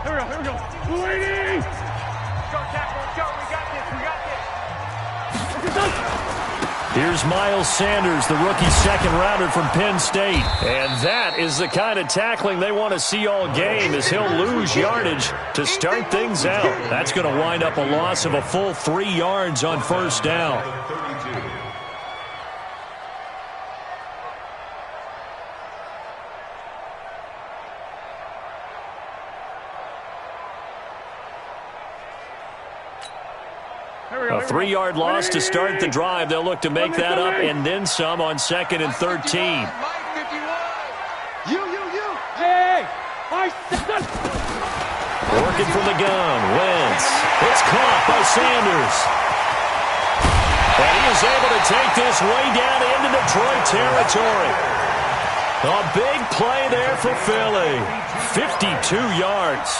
Here we go. Lady! Go, tackle, let's go. We got this. Here's Miles Sanders, the rookie second-rounder from Penn State. And that is the kind of tackling they want to see all game, as he'll lose yardage to start things out. That's going to wind up a loss of a full 3 yards on first down. A 3-yard loss to start the drive. They'll look to make that up and then some on 2nd and 13. Working from the gun. Wentz. It's caught by Sanders. And he is able to take this way down into Detroit territory. A big play there for Philly. 52 yards.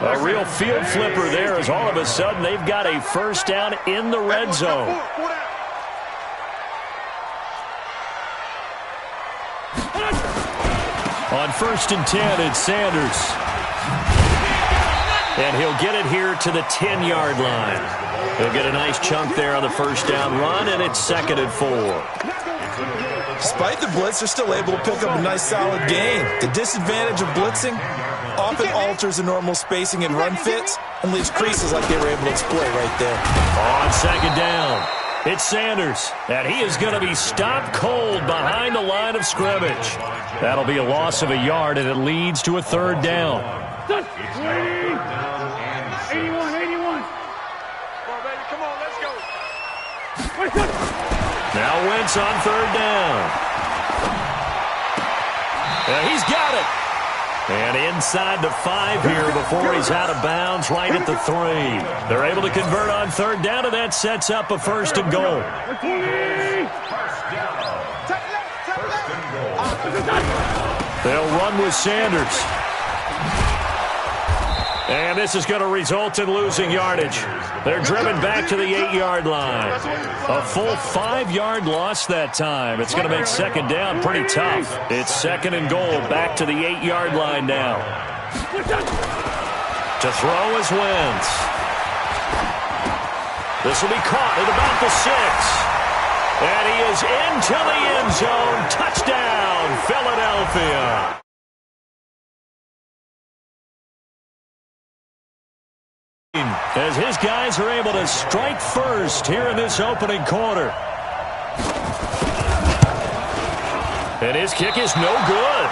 A real field flipper there, as all of a sudden they've got a first down in the red zone. On 1st and 10, it's Sanders. And he'll get it here to the 10-yard line. He'll get a nice chunk there on the first down run, and it's 2nd and 4. Despite the blitz, they're still able to pick up a nice solid gain. The disadvantage of blitzing often alters the normal spacing and run fits and leaves creases like they were able to exploit right there. On 2nd down, it's Sanders, and he is going to be stopped cold behind the line of scrimmage. That'll be a loss of a yard, and it leads to a 3rd down. 81. Come on, let's go. Now Wentz on 3rd down. And he's got it. And inside the 5 here before he's out of bounds, right at the 3. They're able to convert on 3rd down, and that sets up a 1st and goal. They'll run with Sanders. And this is going to result in losing yardage. They're driven back to the 8-yard line. A full 5-yard loss that time. It's going to make 2nd down pretty tough. It's 2nd and goal, back to the 8-yard line now. To throw is Wentz. This will be caught at about the 6. And he is into the end zone. Touchdown, Philadelphia. As his guys are able to strike first here in this opening quarter. And his kick is no good.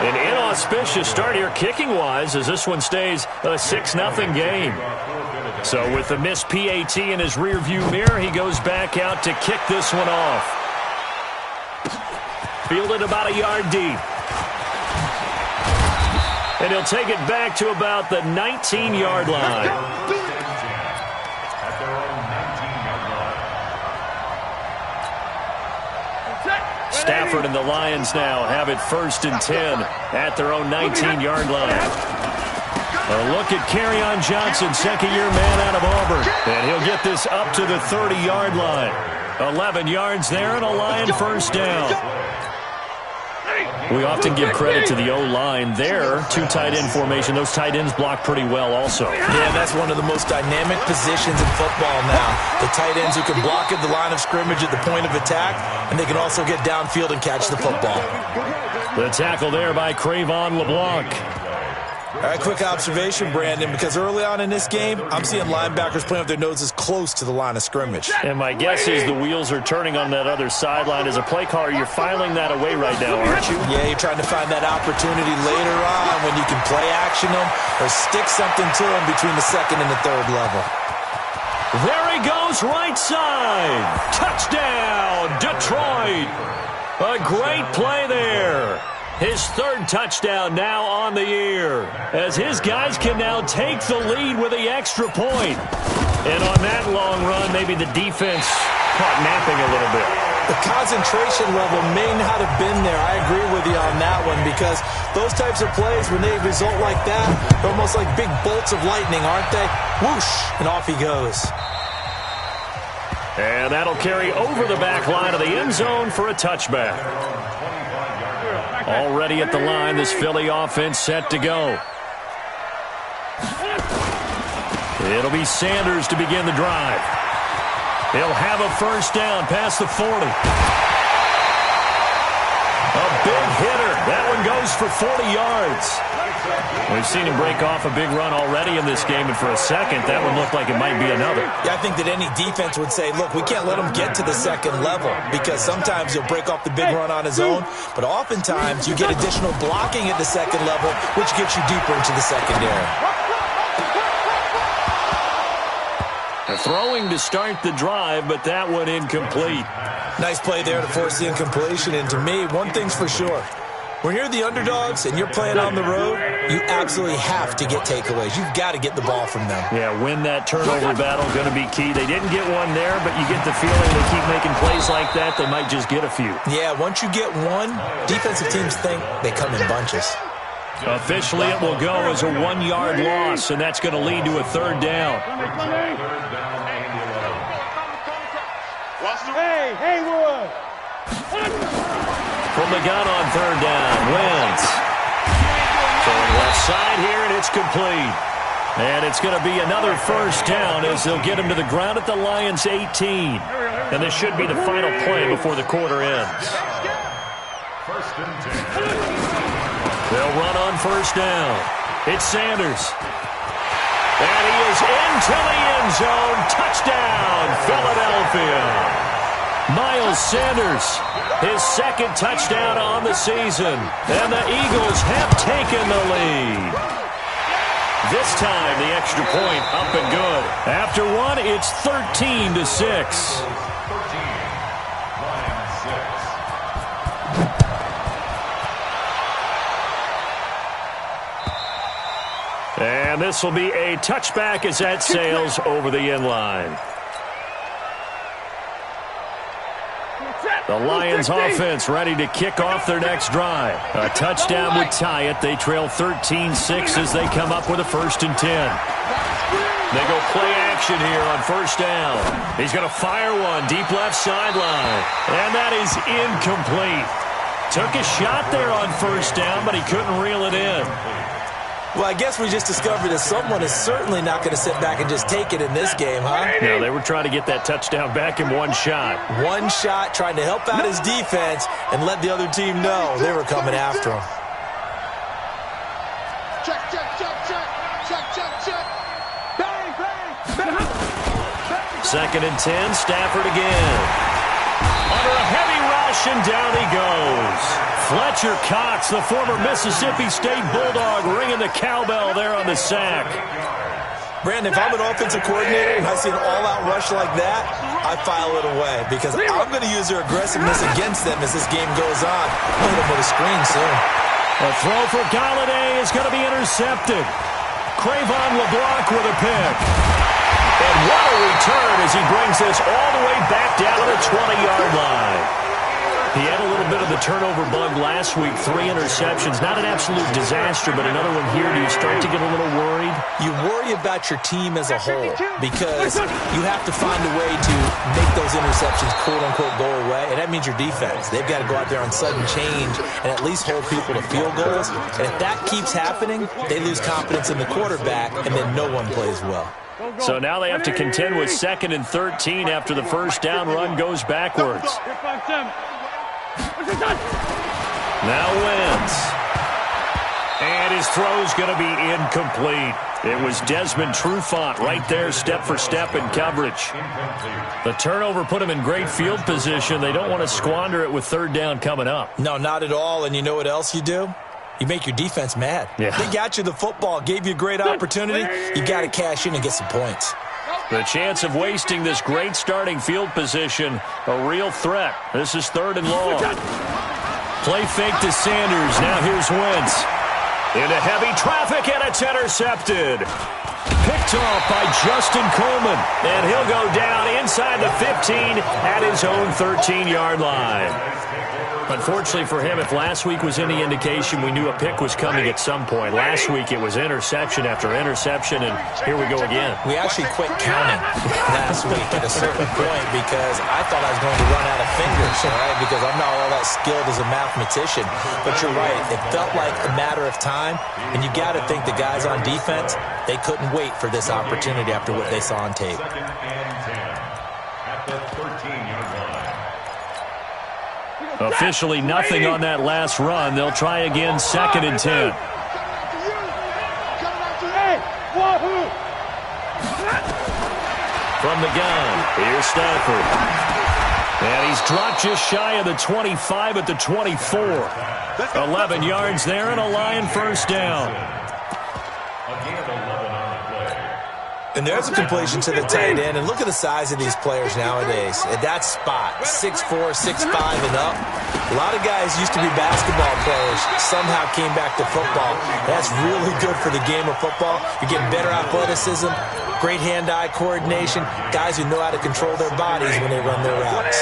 An inauspicious start here kicking-wise, as this one stays a 6-0 game. So with the missed PAT in his rearview mirror, he goes back out to kick this one off. Fielded about a yard deep. And he'll take it back to about the 19-yard line. Stafford and the Lions now have it 1st and 10 at their own 19-yard line. A look at Kerryon Johnson, second-year man out of Auburn. And he'll get this up to the 30-yard line. 11 yards there and a Lion first down. We often give credit to the O-line there. 2 tight end formation. Those tight ends block pretty well also. Yeah, that's one of the most dynamic positions in football now. The tight ends who can block at the line of scrimmage at the point of attack, and they can also get downfield and catch the football. The tackle there by Crayvon LeBlanc. All right, quick observation, Brandon, because early on in this game, I'm seeing linebackers playing with their noses close to the line of scrimmage. And my guess is the wheels are turning on that other sideline. As a play caller, you're filing that away right now, aren't you? Yeah, you're trying to find that opportunity later on when you can play action them or stick something to them between the 2nd and the 3rd level. There he goes, right side. Touchdown, Detroit. A great play there. His 3rd touchdown now on the year, as his guys can now take the lead with the extra point. And on that long run, maybe the defense caught napping a little bit. The concentration level may not have been there. I agree with you on that one, because those types of plays, when they result like that, they're almost like big bolts of lightning, aren't they? Whoosh, and off he goes. And that'll carry over the back line of the end zone for a touchback. Already at the line, this Philly offense set to go. It'll be Sanders to begin the drive. He'll have a first down past the 40. A big hitter. That one goes for 40 yards. We've seen him break off a big run already in this game, and for a second, that one looked like it might be another. Yeah, I think that any defense would say, look, we can't let him get to the second level, because sometimes he'll break off the big run on his own, but oftentimes you get additional blocking at the second level, which gets you deeper into the secondary. Throwing to start the drive, but that one incomplete. Nice play there to force the incompletion, and to me, one thing's for sure. When you're the underdogs and you're playing on the road, you absolutely have to get takeaways. You've got to get the ball from them. Yeah, win that turnover battle, going to be key. They didn't get one there, but you get the feeling they keep making plays like that, they might just get a few. Yeah, once you get one, defensive teams think they come in bunches. Officially, it will go as a 1-yard loss, and that's going to lead to a third down. Hey, Haywood! From the gun on third down, Wentz. Going left side here, and it's complete. And it's going to be another first down as they'll get him to the ground at the Lions' 18. And this should be the final play before the quarter ends. They'll run on first down. It's Sanders. And he is into the end zone. Touchdown, Philadelphia. Miles Sanders, his second touchdown on the season. And the Eagles have taken the lead. This time, the extra point up and good. After one, it's 13-6. And this will be a touchback as that sails over the end line. The Lions offense ready to kick off their next drive. A touchdown would tie it. They trail 13-6 as they come up with a 1st and 10. They go play action here on first down. He's going to fire one deep left sideline. And that is incomplete. Took a shot there on first down, but he couldn't reel it in. Well, I guess we just discovered that someone is certainly not going to sit back and just take it in this game, huh? No, they were trying to get that touchdown back in one shot. One shot, trying to help out his defense and let the other team know they were coming after him. Check, check, check, check. Check, check, check. Bang, bang, bang. 2nd and 10, Stafford again. Under a heavy rush, and down he goes. Fletcher Cox, the former Mississippi State Bulldog, ringing the cowbell there on the sack. Brandon, if I'm an offensive coordinator and I see an all-out rush like that, I file it away because I'm going to use their aggressiveness against them as this game goes on. I'll hit them with a screen soon. A throw for Galladay is going to be intercepted. Cravon LeBlanc with a pick. And what a return as he brings this all the way back down to the 20-yard line. He had a little bit of the turnover bug last week, 3 interceptions. Not an absolute disaster, but another one here. Do you start to get a little worried? You worry about your team as a whole because you have to find a way to make those interceptions, quote-unquote, go away, and that means your defense. They've got to go out there on sudden change and at least hold people to field goals. And if that keeps happening, they lose confidence in the quarterback, and then no one plays well. So now they have to contend with 2nd and 13 after the first down run goes backwards. Now Wentz. And his throw's going to be incomplete. It was Desmond Trufant right there, step for step in coverage. The turnover put him in great field position. They don't want to squander it with 3rd down coming up. No, not at all. And you know what else you do? You make your defense mad. Yeah. They got you the football, gave you a great opportunity. You got to cash in and get some points. The chance of wasting this great starting field position, a real threat. This is 3rd and long. Play fake to Sanders. Now here's Wentz. Into heavy traffic, and it's intercepted. Picked off by Justin Coleman. And he'll go down inside the 15 at his own 13-yard line. Unfortunately for him, if last week was any indication, we knew a pick was coming at some point. Last week it was interception after interception, and here we go again. We actually quit counting last week at a certain point because I thought I was going to run out of fingers, all right, because I'm not all that skilled as a mathematician. But you're right. It felt like a matter of time, and you got to think the guys on defense, they couldn't wait for this opportunity after what they saw on tape. Officially nothing on that last run. They'll try again, 2nd and 10. From the gun, here's Stafford. And he's dropped just shy of the 25 at the 24. 11 yards there and a Lion first down. And there's a completion to the tight end. And look at the size of these players nowadays. At that spot, 6'4", 6'5", and up. A lot of guys used to be basketball players, somehow came back to football. That's really good for the game of football. You're getting better athleticism, great hand-eye coordination, guys who know how to control their bodies when they run their routes.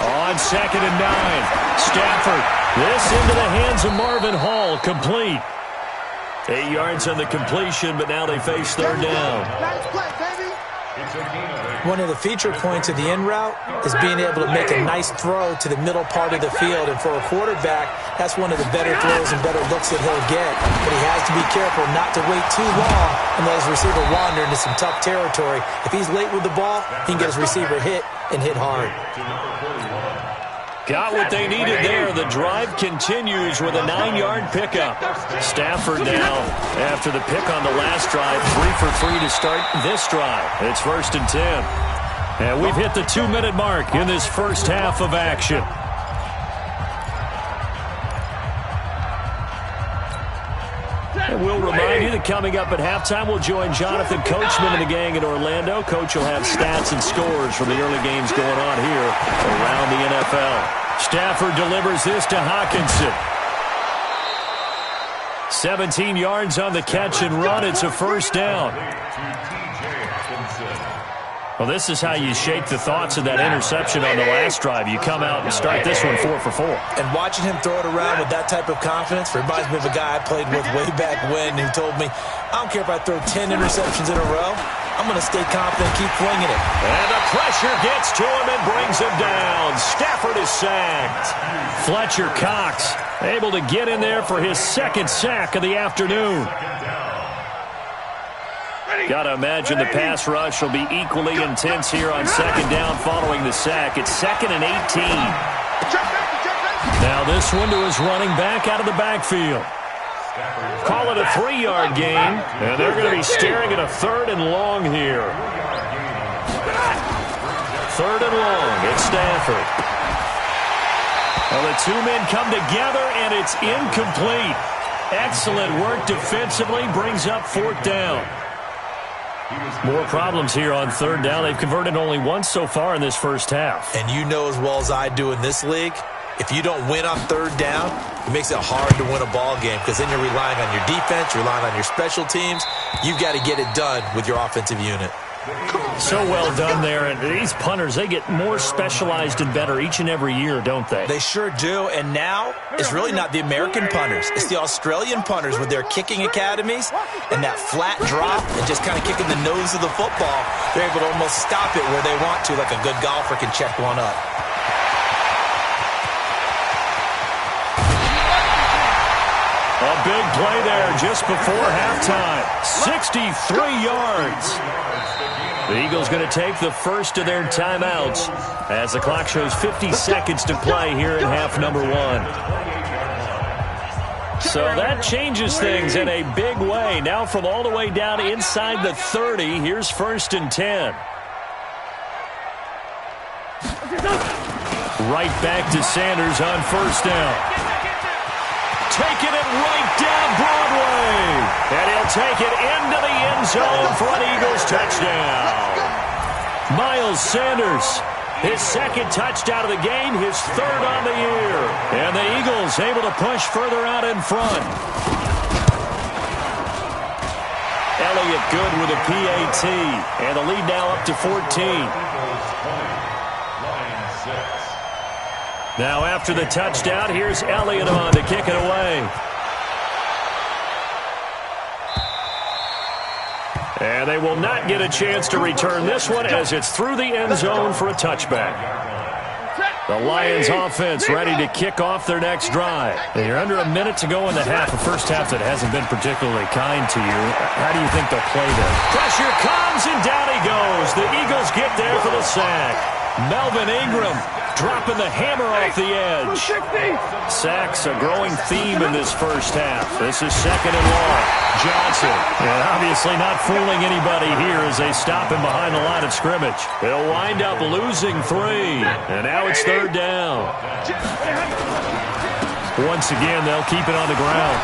On 2nd and 9, Stafford. This into the hands of Marvin Hall, complete. 8 yards on the completion, but now they face 3rd down. One of the feature points of the in route is being able to make a nice throw to the middle part of the field. And for a quarterback, that's one of the better throws and better looks that he'll get. But he has to be careful not to wait too long and let his receiver wander into some tough territory. If he's late with the ball, he can get his receiver hit and hit hard. Got what they needed there. The drive continues with a 9-yard pickup. Stafford now, after the pick on the last drive, 3 for 3 to start this drive. It's 1st and 10. And we've hit the 2-minute mark in this first half of action. And we'll remind you that coming up at halftime, we'll join Jonathan Coachman and the gang in Orlando. Coach will have stats and scores from the early games going on here around the NFL. Stafford delivers this to Hawkinson. 17 yards on the catch and run. It's a first down. Well, this is how you shake the thoughts of that interception on the last drive. You come out and start this one 4 for 4. And watching him throw it around with that type of confidence reminds me of a guy I played with way back when who told me, I don't care if I throw 10 interceptions in a row. I'm going to stay confident and keep flinging it. And the pressure gets to him and brings him down. Stafford is sacked. Fletcher Cox able to get in there for his 2nd sack of the afternoon. Got to imagine the pass rush will be equally intense here on 2nd down following the sack. It's 2nd and 18. Now this one to his running back out of the backfield. Call it a 3-yard gain, and they're going to be staring at a 3rd and long here. 3rd and long, it's Stafford. Well, the two men come together, and it's incomplete. Excellent work defensively, brings up 4th down. More problems here on 3rd down. They've converted only once so far in this first half. And you know as well as I do in this league, if you don't win on 3rd down, it makes it hard to win a ball game because then you're relying on your defense, you're relying on your special teams. You've got to get it done with your offensive unit. So well done there. And these punters, they get more specialized and better each and every year, don't they? They sure do. And now it's really not the American punters. It's the Australian punters with their kicking academies and that flat drop and just kind of kicking the nose of the football. They're able to almost stop it where they want to, like a good golfer can check one up. A big play there just before halftime. 63 yards. The Eagles going to take the first of their timeouts as the clock shows 50 seconds to play here in half number 1. So that changes things in a big way. Now from all the way down inside the 30, here's 1st and 10. Right back to Sanders on 1st down. Taking it right down Broadway. And he'll take it into the end zone for an Eagles touchdown. Miles Sanders, his 2nd touchdown of the game, his 3rd on the year. And the Eagles able to push further out in front. Elliott good with a PAT. And the lead now up to 14. Now after the touchdown, here's Elliott on to kick it away. And they will not get a chance to return this one as it's through the end zone for a touchback. The Lions offense ready to kick off their next drive. And you're under a minute to go in the half, a first half that hasn't been particularly kind to you. How do you think they'll play this? Pressure comes, and down he goes. The Eagles get there for the sack. Melvin Ingram dropping the hammer off the edge. Sacks a growing theme in this first half. This is second and long. Johnson, and obviously not fooling anybody here as they stop him behind the line of scrimmage. They'll wind up losing 3, and now it's third down. Once again, they'll keep it on the ground.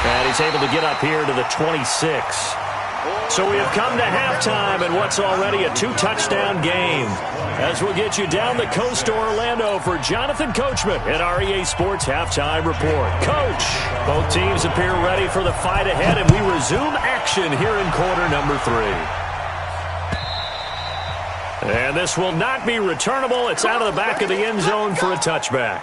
And he's able to get up here to the 26. So we have come to halftime in what's already a 2-touchdown game. As we'll get you down the coast to Orlando for Jonathan Coachman at our EA Sports Halftime Report. Coach, both teams appear ready for the fight ahead, and we resume action here in quarter number 3. And this will not be returnable. It's out of the back of the end zone for a touchback.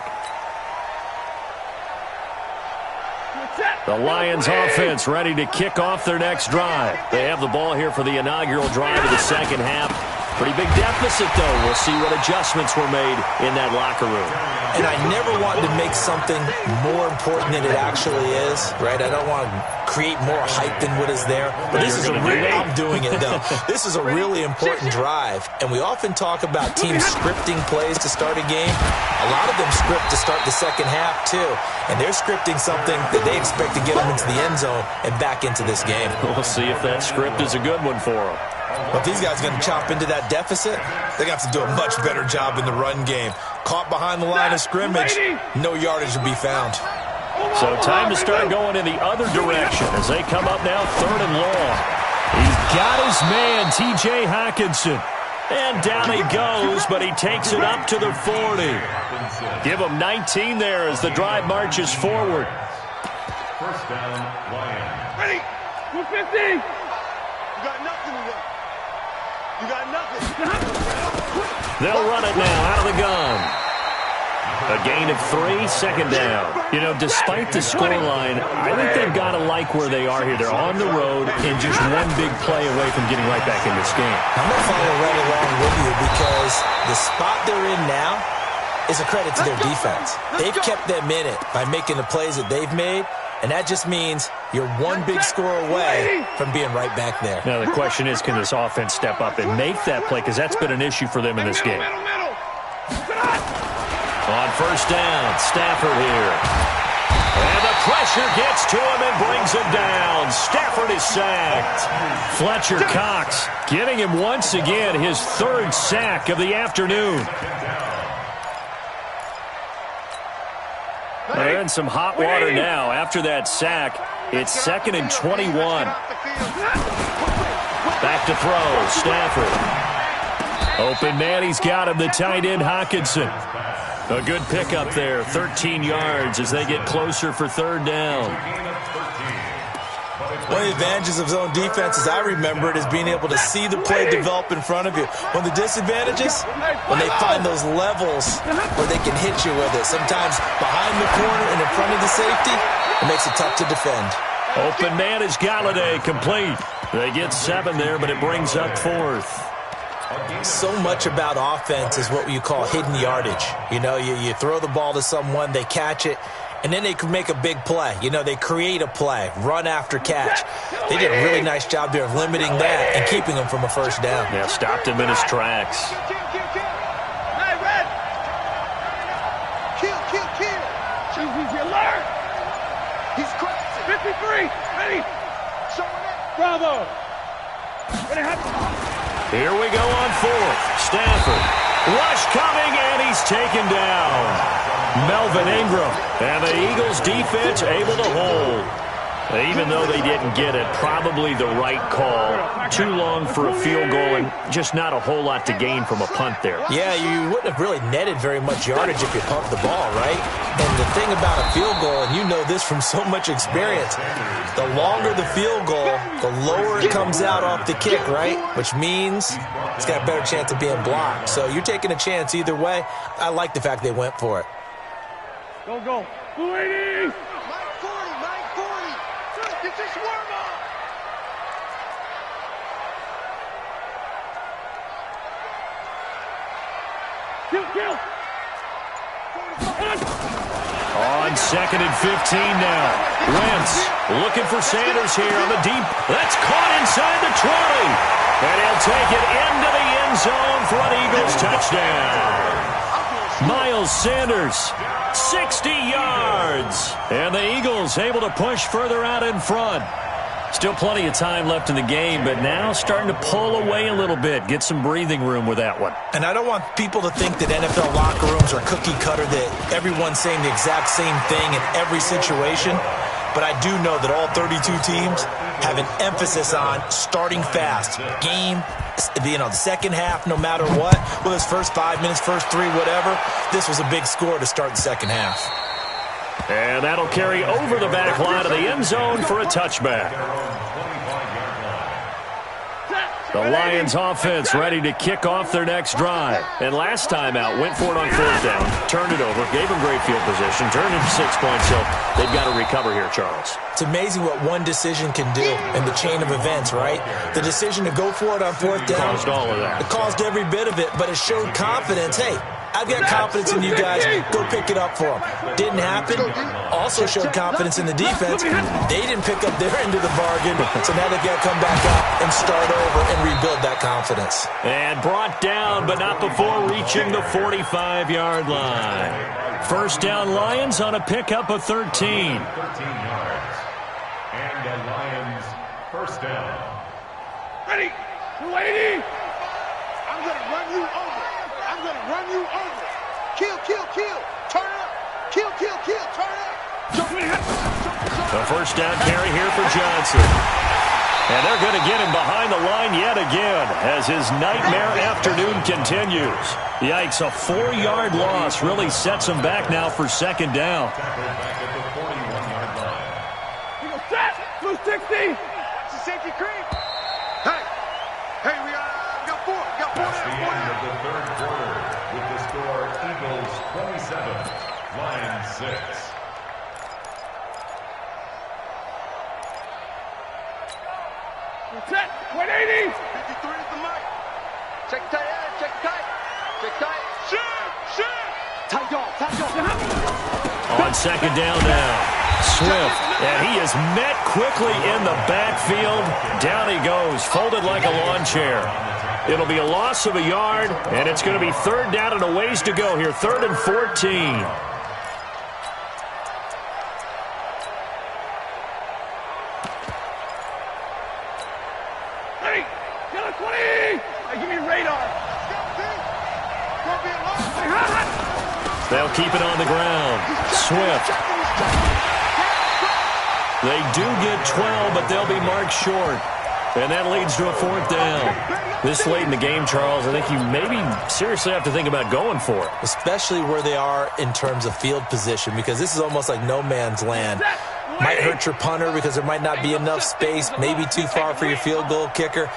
The Lions offense ready to kick off their next drive. They have the ball here for the inaugural drive of the second half. Pretty big deficit, though. We'll see what adjustments were made in that locker room. And I never want to make something more important than it actually is, right? I don't want to create more hype than what is there. But this is I'm doing it, though. This is a really important drive. And we often talk about teams scripting plays to start a game. A lot of them script to start the second half, too. And they're scripting something that they expect to get them into the end zone and back into this game. We'll see if that script is a good one for them. But if these guys are going to chop into that deficit, they're going to have to do a much better job in the run game. Caught behind the line of scrimmage, no yardage to be found. So time to start going in the other direction as they come up now third and long. He's got his man, T.J. Hockenson. And down he goes, but he takes it up to the 40. Give him 19 there as the drive marches forward. First down, Lions. Ready? 250. You got nothing to do. You got nothing. They'll run it now out of the gun. A gain of 3, second down. You know, despite the scoreline, I think they've got to like where they are here. They're on the road and just one big play away from getting right back in this game. I'm going to follow right along with you because the spot they're in now is a credit to their defense. They've kept them in it by making the plays that they've made, and that just means you're one big score away from being right back there. Now, the question is, can this offense step up and make that play? Because that's been an issue for them in this game. On first down, Stafford here. And the pressure gets to him and brings him down. Stafford is sacked. Fletcher Cox getting him once again his 3rd sack of the afternoon. They're in some hot water now. After that sack, it's 2nd and 21. Back to throw, Stafford. Open man, he's got him, the tight end, Hockenson. A good pickup there, 13 yards as they get closer for third down. One of the advantages of zone defense, as I remember it, is being able to see the play develop in front of you. One of the disadvantages, when they find those levels where they can hit you with it. Sometimes behind the corner and in front of the safety, it makes it tough to defend. Open man is Galladay, complete. They get 7 there, but it brings up 4th. So much about offense is what you call hidden yardage. You know, you throw the ball to someone, they catch it, and then they can make a big play. You know, they create a play, run after catch. They did a really nice job there of limiting that and keeping him from a first down. Yeah, stopped him in his tracks. Hey, Red. Kill. He's alert. He's crazy. 53. Ready. Showing up. Bravo. Ready, here we go on 4th. Stafford. Rush coming, and he's taken down. Melvin Ingram. And the Eagles defense able to hold. Even though they didn't get it, probably the right call. Too long for a field goal and just not a whole lot to gain from a punt there. Yeah, you wouldn't have really netted very much yardage if you pumped the ball, right? And the thing about a field goal, and you know this from so much experience, the longer the field goal, the lower it comes out off the kick, right? Which means it's got a better chance of being blocked. So you're taking a chance either way. I like the fact they went for it. Go, go. 280! It's a swarm on! Kill! On 2nd and 15 now. Wentz looking for Sanders here on the deep. That's caught inside the 20. And he'll take it into the end zone for an Eagles touchdown. Miles Sanders, 60 yards. And the Eagles able to push further out in front. Still plenty of time left in the game, but now starting to pull away a little bit. Get some breathing room with that one. And I don't want people to think that NFL locker rooms are cookie cutter, that everyone's saying the exact same thing in every situation. But I do know that all 32 teams have an emphasis on starting fast. Game, the second half, no matter what, whether it's first 5 minutes, first 3, whatever, this was a big score to start the second half. And that'll carry over the back line of the end zone for a touchback. The Lions offense ready to kick off their next drive. And last time out, went for it on 4th down, turned it over, gave them great field position, turned into 6 points, so they've got to recover here, Charles. It's amazing what one decision can do in the chain of events, right? The decision to go for it on 4th down. Caused all of that. It caused every bit of it, but it showed confidence. Hey, I've got confidence in you guys. Go pick it up for them. Didn't happen. Also showed confidence in the defense. They didn't pick up their end of the bargain, so now they've got to come back out and start over and rebuild that confidence. And brought down, but not before reaching the 45-yard line. First down, Lions on a pickup of 13. 13 yards. And the Lions first down. Ready. 280. I'm going to run you over. I'm going to run you over. Kill. Turn up. Kill. Turn up. The first down carry here for Johnson. And they're going to get him behind the line yet again as his nightmare afternoon continues. Yikes, a 4-yard loss really sets him back now for second down. Set. 260. It's a safety creep. Hey, we got 4. That's the end of the third quarter with the score Eagles 27, Lions 6. Set. 180. 53 is the mic. Check tight. Shoot. Tight off. On second down now. Swift, and he is met quickly in the backfield. Down he goes, folded like a lawn chair. It'll be a loss of a yard, and it's going to be third down and a ways to go here. 3rd and 14. Ready. Kill it. 20. Hey, give me radar. They'll keep it on the ground. Swift. They do get 12, but they'll be marked short. And that leads to a 4th down. This late in the game, Charles, I think you maybe seriously have to think about going for it. Especially where they are in terms of field position, because this is almost like no man's land. Might hurt your punter because there might not be enough space, maybe too far for your field goal kicker.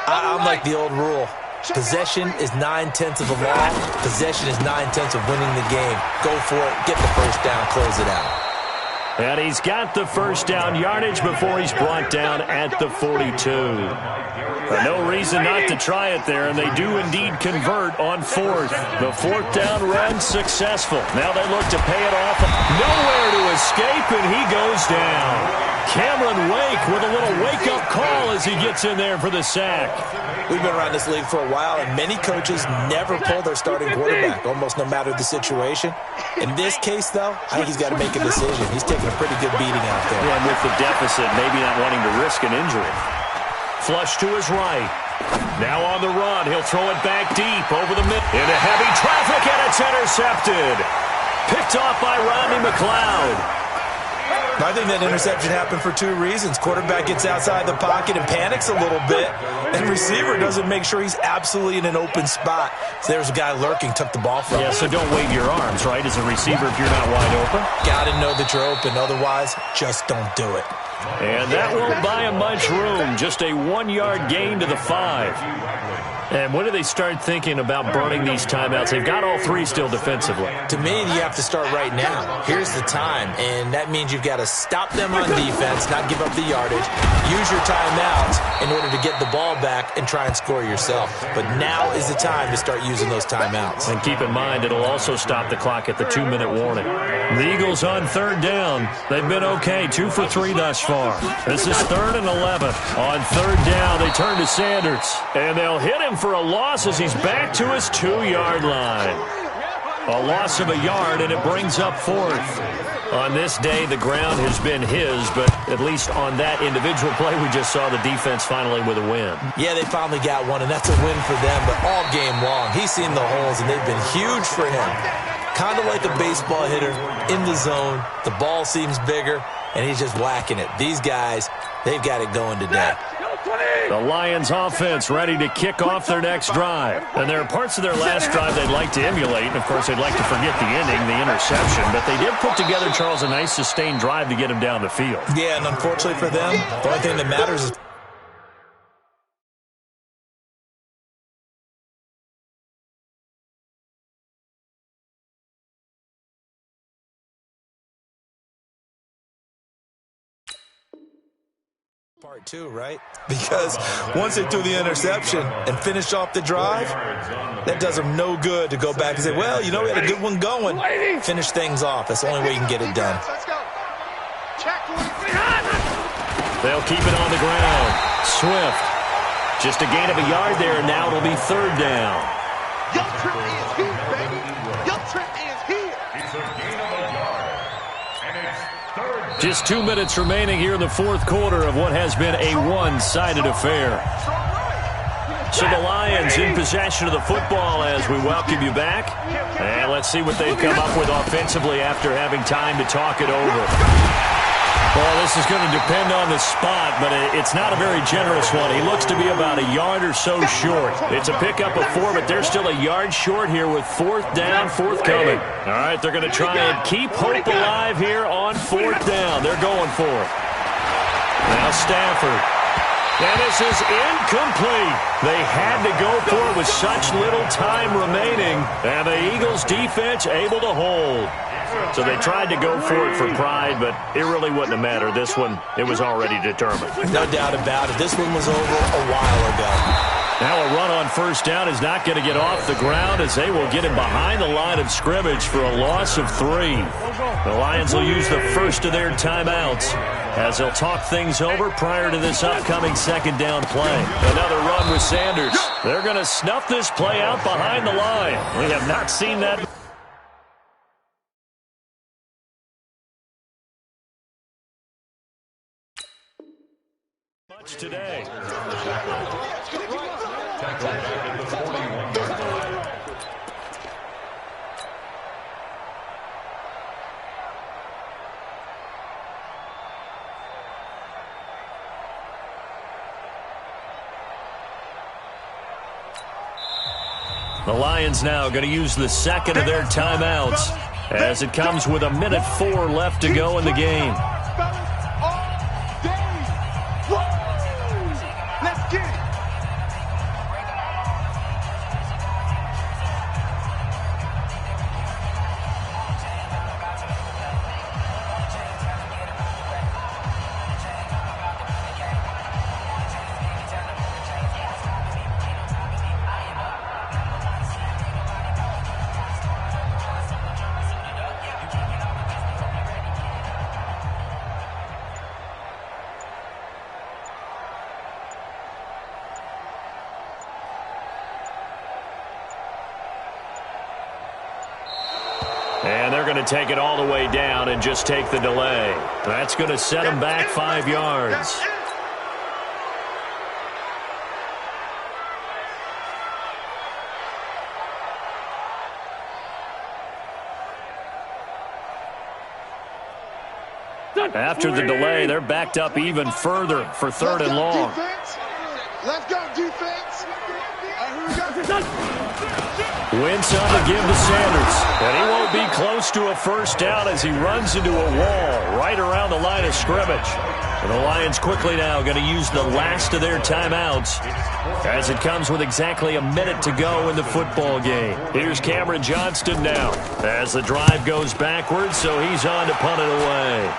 I'm like the old rule. Possession is 9/10 of the law. Possession is 9/10 of winning the game. Go for it. Get the first down. Close it out. And he's got the first down yardage before he's brought down at the 42. No reason not to try it there, and they do indeed convert on 4th. The 4th down run successful. Now they look to pay it off. Nowhere to escape, and he goes down. Cameron Wake with a little wake-up call as he gets in there for the sack. We've been around this league for a while, and many coaches never pull their starting quarterback, almost no matter the situation. In this case, though, I think he's got to make a decision. He's taking a pretty good beating out there. Yeah, with the deficit, maybe not wanting to risk an injury. Flush to his right. Now on the run, he'll throw it back deep over the middle. Into heavy traffic, and it's intercepted. Picked off by Rodney McLeod. I think that interception happened for two reasons. Quarterback gets outside the pocket and panics a little bit, and receiver doesn't make sure he's absolutely in an open spot. So there's a guy lurking, took the ball from him. Yeah, so don't wave your arms, right, as a receiver if you're not wide open. Got to know that you're open. Otherwise, just don't do it. And that won't buy him much room. Just a 1-yard gain to the 5. And when do they start thinking about burning these timeouts? They've got all three still defensively. To me, you have to start right now. Here's the time, and that means you've got to stop them on defense, not give up the yardage, use your timeouts in order to get the ball back and try and score yourself. But now is the time to start using those timeouts. And keep in mind, it'll also stop the clock at the 2-minute warning. The Eagles on third down. They've been okay, 2 for 3 thus far. This is 3rd and 11. On third down, they turn to Sanders, and they'll hit him for a loss as he's back to his 2-yard line. A loss of a yard, and it brings up 4th. On this day, the ground has been his, but at least on that individual play, we just saw the defense finally with a win. Yeah, they finally got one, and that's a win for them, but all game long, he's seen the holes, and they've been huge for him. Kind of like a baseball hitter in the zone. The ball seems bigger, and he's just whacking it. These guys, they've got it going today. The Lions offense ready to kick off their next drive. And there are parts of their last drive they'd like to emulate. And, of course, they'd like to forget the ending, the interception. But they did put together, Charles, a nice sustained drive to get him down the field. Yeah, and unfortunately for them, the only thing that matters is part two, right? Because once they threw the interception and finished off the drive, that does them no good to go back and say, well, you know, we had a good one going. Finish things off. That's the only way you can get it done. They'll keep it on the ground. Swift. Just a gain of a yard there, and now it'll be 3rd down. Your trip is here, baby. Your trip is here. It's a gain of a yard. And it's 3rd down. Just 2 minutes remaining here in the 4th quarter of what has been a one-sided affair. So the Lions in possession of the football as we welcome you back. And let's see what they've come up with offensively after having time to talk it over. Well, this is going to depend on the spot, but it's not a very generous one. He looks to be about a yard or so short. It's a pickup of 4, but they're still a yard short here with 4th down, forthcoming. All right, they're going to try and keep hope alive here on 4th down. They're going for it. Now Stafford. And this is incomplete. They had to go for it with such little time remaining, and the Eagles defense able to hold. So they tried to go for it for pride, but it really wouldn't have mattered. This one, it was already determined. No doubt about it. This one was over a while ago. Now a run on 1st down is not going to get off the ground as they will get him behind the line of scrimmage for a loss of 3. The Lions will use the first of their timeouts as they'll talk things over prior to this upcoming 2nd down play. Another run with Sanders. They're going to snuff this play out behind the line. We have not seen that much today. The Lions now going to use the 2nd of their timeouts as it comes with 1:04 left to go in the game. Let's get it. And they're going to take it all the way down and just take the delay. That's going to set them back 5 yards. After the delay, they're backed up even further for 3rd and long. Let's go, defense. Wentz on to give to Sanders. And he won't be close to a first down as he runs into a wall right around the line of scrimmage. And the Lions quickly now going to use the last of their timeouts as it comes with exactly a minute to go in the football game. Here's Cameron Johnston now as the drive goes backwards, so he's on to punt it away.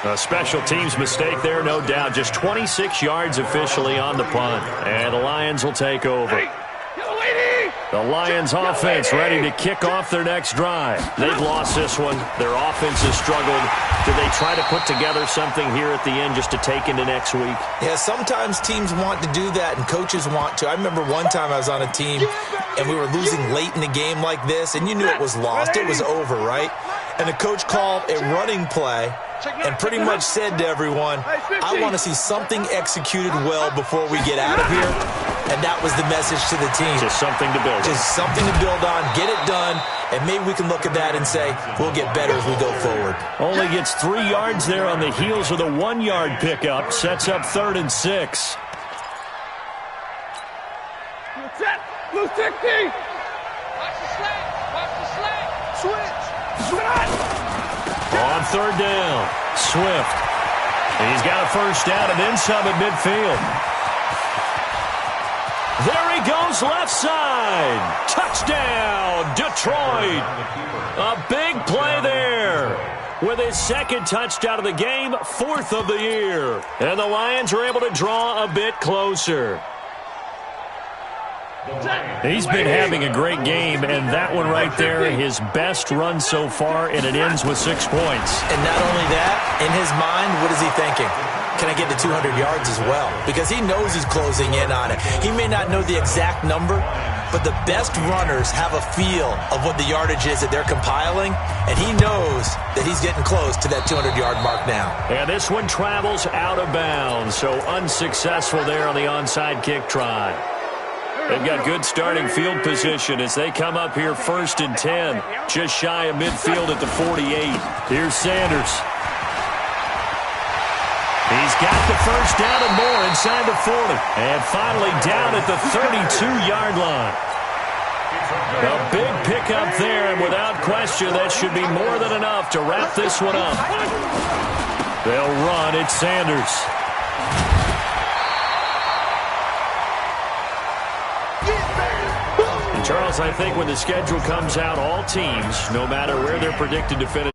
A special teams mistake there, no doubt. Just 26 yards officially on the punt. And the Lions will take over. The Lions offense ready to kick off their next drive. They've lost this one. Their offense has struggled. Do they try to put together something here at the end just to take into next week? Yeah, sometimes teams want to do that and coaches want to. I remember one time I was on a team and we were losing late in the game like this, and you knew it was lost. It was over, right? And the coach called a running play and pretty much said to everyone, I want to see something executed well before we get out of here. And that was the message to the team. Just something to build on. Just something to build on, get it done, and maybe we can look at that and say, we'll get better as we go forward. Only gets 3 yards there on the heels of the 1-yard pickup. Sets up 3rd and 6. Blue 60. Watch the slant. Watch the slant. Switch. On 3rd down, Swift. He's got a first down and then some at midfield. There he goes left side. Touchdown, Detroit. A big play there. With his 2nd touchdown of the game, 4th of the year. And the Lions are able to draw a bit closer. He's been having a great game, and that one right there, his best run so far, and it ends with 6 points. And not only that, in his mind, what is he thinking? Can I get to 200 yards as well? Because he knows he's closing in on it. He may not know the exact number, but the best runners have a feel of what the yardage is that they're compiling, and he knows that he's getting close to that 200-yard mark now. And this one travels out of bounds, so unsuccessful there on the onside kick try. They've got good starting field position as they come up here 1st and 10, just shy of midfield at the 48. Here's Sanders. He's got the first down and more inside the 40. And finally down at the 32-yard line. A big pickup there, and without question, that should be more than enough to wrap this one up. They'll run. It's Sanders. Charles, I think when the schedule comes out, all teams, no matter where they're predicted to finish,